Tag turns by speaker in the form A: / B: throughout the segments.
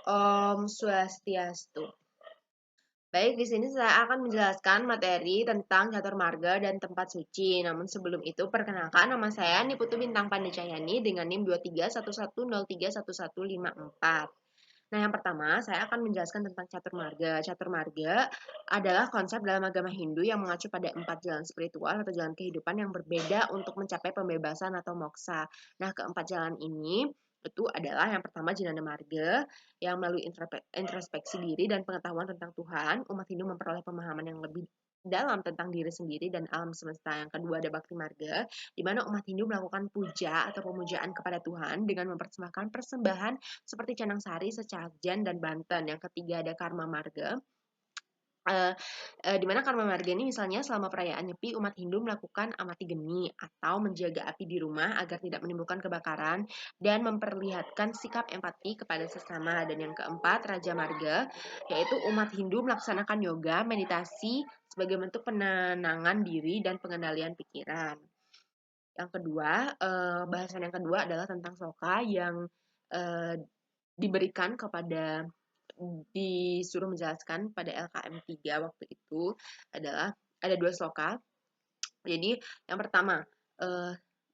A: Om Swastiastu. Baik, di sini saya akan menjelaskan materi tentang catur marga dan tempat suci. Namun sebelum itu, perkenalkan nama saya Niputu Bintang Pandicayani dengan NIM 2311031154. Nah, yang pertama, saya akan menjelaskan tentang catur marga. Catur marga adalah konsep dalam agama Hindu yang mengacu pada 4 jalan spiritual atau jalan kehidupan yang berbeda untuk mencapai pembebasan atau moksa. Nah, keempat jalan ini itu adalah yang pertama Jnana Marga yang melalui introspeksi diri dan pengetahuan tentang Tuhan, umat Hindu memperoleh pemahaman yang lebih dalam tentang diri sendiri dan alam semesta. Yang kedua ada Bhakti Marga, di mana umat Hindu melakukan puja atau pemujaan kepada Tuhan dengan mempersembahkan persembahan seperti canang sari, sesajen, dan banten. Yang ketiga ada Karma Marga, di mana karma marga ini misalnya selama perayaan Nyepi umat Hindu melakukan amati geni atau menjaga api di rumah agar tidak menimbulkan kebakaran dan memperlihatkan sikap empati kepada sesama. Dan yang keempat Raja Marga, yaitu umat Hindu melaksanakan yoga, meditasi sebagai bentuk penenangan diri dan pengendalian pikiran. Yang kedua, bahasan yang kedua adalah tentang sloka yang diberikan kepada disuruh menjelaskan pada LKM 3 waktu itu adalah ada 2 sloka. Jadi yang pertama,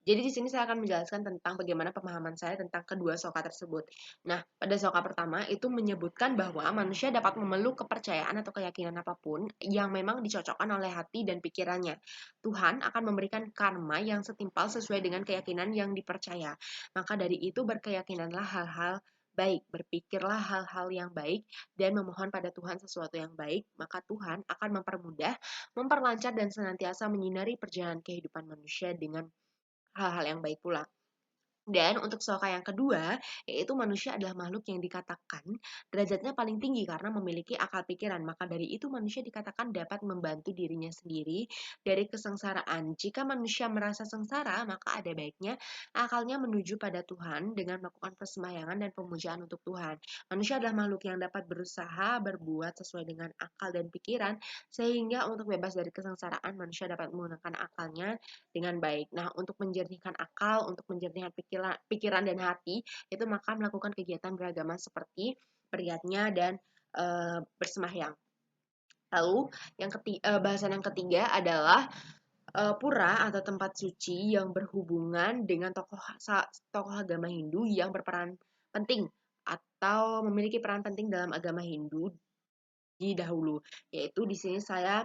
A: jadi di sini saya akan menjelaskan tentang bagaimana pemahaman saya tentang kedua sloka tersebut. Nah, pada sloka pertama itu menyebutkan bahwa manusia dapat memeluk kepercayaan atau keyakinan apapun yang memang dicocokkan oleh hati dan pikirannya. Tuhan akan memberikan karma yang setimpal sesuai dengan keyakinan yang dipercaya. Maka dari itu berkeyakinanlah hal-hal baik, berpikirlah hal-hal yang baik dan memohon pada Tuhan sesuatu yang baik, maka Tuhan akan mempermudah, memperlancar dan senantiasa menyinari perjalanan kehidupan manusia dengan hal-hal yang baik pula. Dan untuk sloka yang kedua, yaitu manusia adalah makhluk yang dikatakan derajatnya paling tinggi karena memiliki akal pikiran. Maka dari itu manusia dikatakan dapat membantu dirinya sendiri dari kesengsaraan. Jika manusia merasa sengsara, maka ada baiknya akalnya menuju pada Tuhan dengan melakukan persembahyangan dan pemujaan untuk Tuhan. Manusia adalah makhluk yang dapat berusaha berbuat sesuai dengan akal dan pikiran, sehingga untuk bebas dari kesengsaraan, manusia dapat menggunakan akalnya dengan baik. Nah, untuk menjernihkan akal, untuk menjernihkan pikiran dan hati, itu maka melakukan kegiatan beragama seperti beriatnya dan bersembahyang. Lalu bahasan yang ketiga adalah pura atau tempat suci yang berhubungan dengan tokoh agama Hindu yang berperan penting atau memiliki peran penting dalam agama Hindu di dahulu. Yaitu di sini saya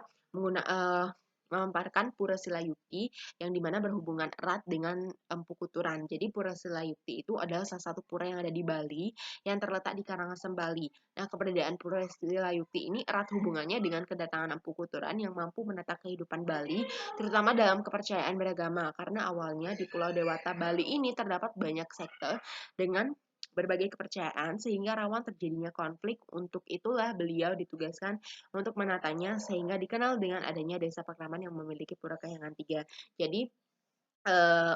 A: memamparkan Pura Silayukti yang dimana berhubungan erat dengan Empu Kuturan. Jadi Pura Silayukti itu adalah salah satu pura yang ada di Bali yang terletak di Karangasem, Bali. Nah, keberadaan Pura Silayukti ini erat hubungannya dengan kedatangan Empu Kuturan yang mampu menata kehidupan Bali, terutama dalam kepercayaan beragama. Karena awalnya di Pulau Dewata Bali ini terdapat banyak sekte dengan berbagai kepercayaan sehingga rawan terjadinya konflik. Untuk itulah beliau ditugaskan untuk menatanya sehingga dikenal dengan adanya desa Pakraman yang memiliki Pura Kahyangan 3. Jadi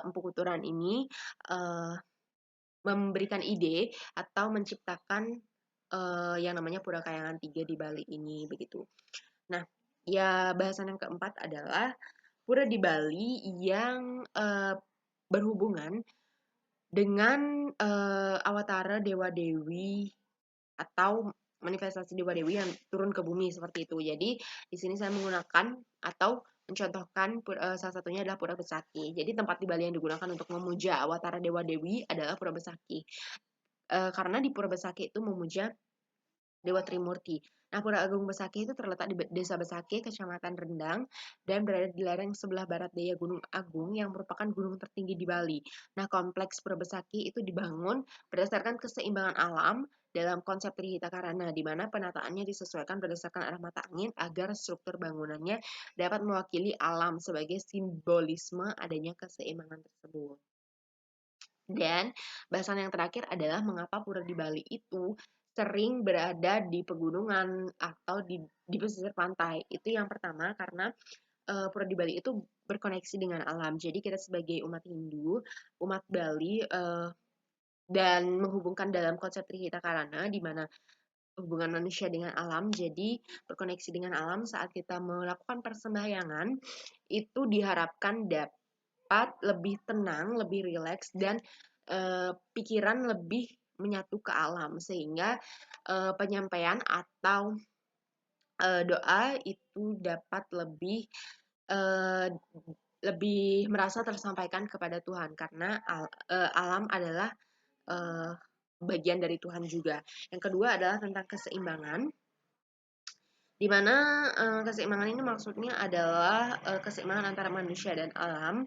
A: Empu Kuturan ini memberikan ide atau menciptakan yang namanya Pura Kahyangan 3 di Bali ini begitu. Nah, ya bahasan yang keempat adalah pura di Bali yang berhubungan dengan awatara dewa-dewi atau manifestasi dewa-dewi yang turun ke bumi seperti itu. Jadi di sini saya menggunakan atau mencontohkan salah satunya adalah Pura Besaki. Jadi tempat di Bali yang digunakan untuk memuja awatara dewa-dewi adalah Pura Besaki. Karena di Pura Besaki itu memuja Dewa Trimurti. Nah, Pura Agung Besaki itu terletak di Desa Besaki, Kecamatan Rendang, dan berada di lereng sebelah barat daya Gunung Agung yang merupakan gunung tertinggi di Bali. Nah, kompleks Pura Besaki itu dibangun berdasarkan keseimbangan alam dalam konsep Trihita Karana, di mana penataannya disesuaikan berdasarkan arah mata angin agar struktur bangunannya dapat mewakili alam sebagai simbolisme adanya keseimbangan tersebut. Dan bahasan yang terakhir adalah mengapa pura di Bali itu sering berada di pegunungan atau di pesisir pantai. Itu yang pertama karena pura di Bali itu berkoneksi dengan alam. Jadi kita sebagai umat Hindu, umat Bali dan menghubungkan dalam konsep Trihita Karana di mana hubungan manusia dengan alam, jadi berkoneksi dengan alam saat kita melakukan persembahyangan itu diharapkan dapat lebih tenang, lebih rileks dan pikiran lebih menyatu ke alam, sehingga penyampaian atau doa itu dapat eh, lebih merasa tersampaikan kepada Tuhan, karena alam adalah eh, bagian dari Tuhan juga. Yang kedua adalah tentang keseimbangan, di mana keseimbangan ini maksudnya adalah keseimbangan antara manusia dan alam.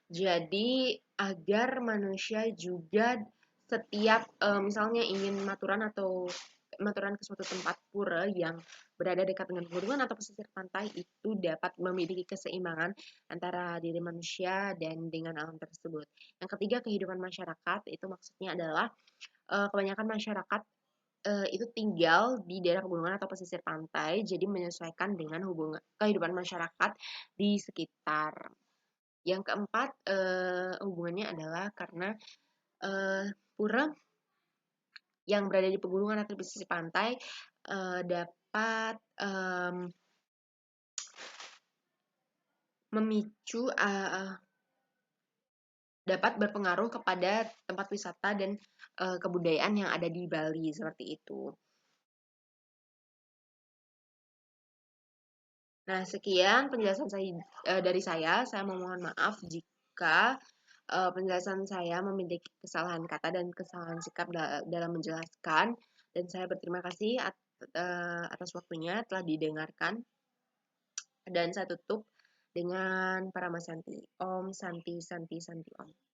A: Jadi agar manusia juga setiap misalnya ingin maturan ke suatu tempat pura yang berada dekat dengan pegunungan atau pesisir pantai, itu dapat memiliki keseimbangan antara diri manusia dan dengan alam tersebut. Yang ketiga, kehidupan masyarakat, itu maksudnya adalah kebanyakan masyarakat itu tinggal di daerah pegunungan atau pesisir pantai, jadi menyesuaikan dengan kehidupan masyarakat di sekitar. Yang keempat, hubungannya adalah karena pura yang berada di pegunungan atau di pesisir pantai dapat memicu dapat berpengaruh kepada tempat wisata dan kebudayaan yang ada di Bali, seperti itu. Nah, sekian penjelasan dari saya. Saya memohon maaf jika penjelasan saya memiliki kesalahan kata dan kesalahan sikap dalam menjelaskan. Dan saya berterima kasih atas waktunya telah didengarkan. Dan saya tutup dengan Paramasanti. Om Santi Santi Santi Om.